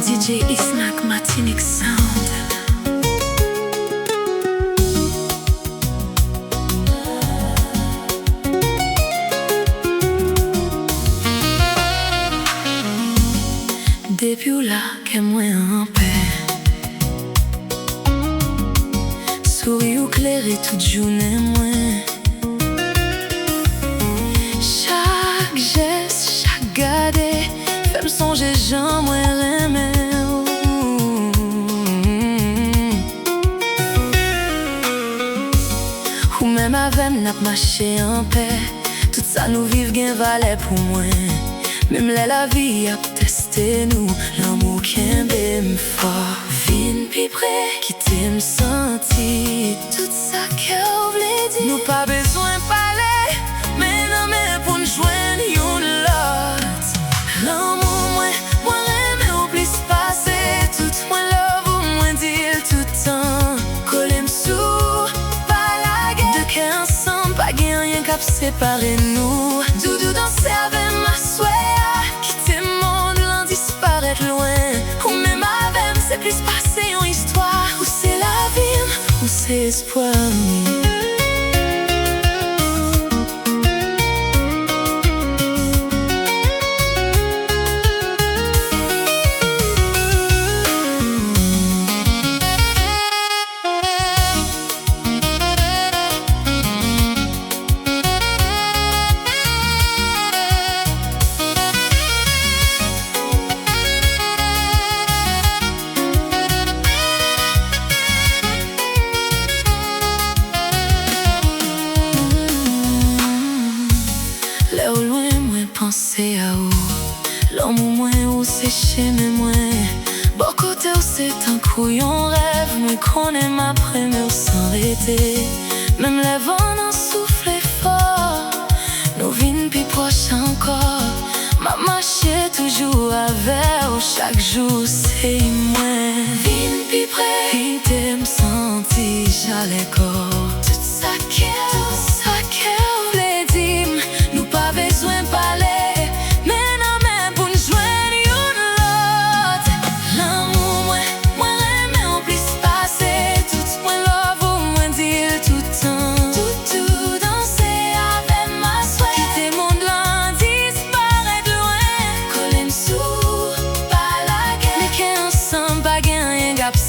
DJ Isnak Martinique Sound. Depuis là que moi en paix, souris ou clairé toute journée moins. Chaque geste, chaque gardé, fait me songer j'en moins remè. Ou même avec n'a marché en paix, tout ça nous vive gain valet pour moi. Même la vie a testé nous, l'amour qui aime fort. Vine pi près, qui t'aime senti, tout ça qu'on voulait dire. Nous pas besoin de parler, mais non mais pour nous joindre une l'autre. L'amour moi aime ou plus passer, tout moi love ou moins dire tout temps. Collez m'sous, pas la guerre. De qu'un ensemble, pas gain rien qu'à séparer nous. Doudou danser avec ma soeur. Loin, ou même avec c'est plus passé en histoire, ou c'est la vie, ou c'est espoir. Penser à où l'homme ou moins ou c'est chez mes moins. Bon côté où c'est un couillon rêve, mais qu'on aime après mais sans arrêter. Même les vents n'en soufflent fort, nous vînes plus proches encore. Ma marché toujours avec chaque jour c'est moins. Vînes plus près, il t'aime senti j'allais corps. Tout ça qu'elle voulait dire, nous pas besoin de parler.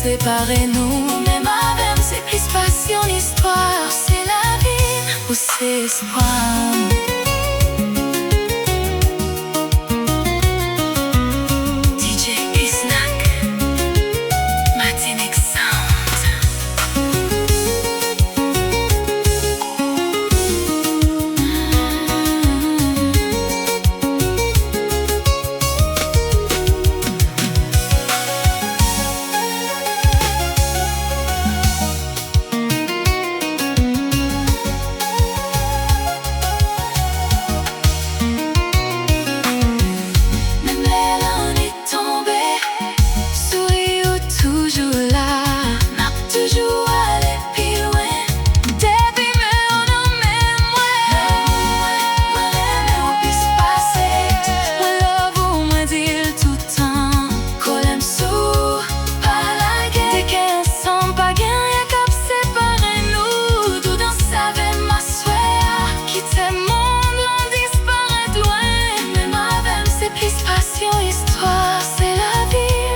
Séparez-nous, même avec c'est plus passion, l'histoire, c'est la vie ou c'est espoir. Histoire, c'est la vie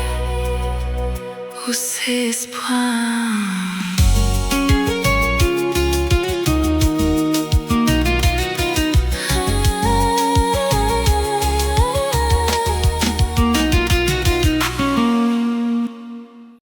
ou c'est espoir.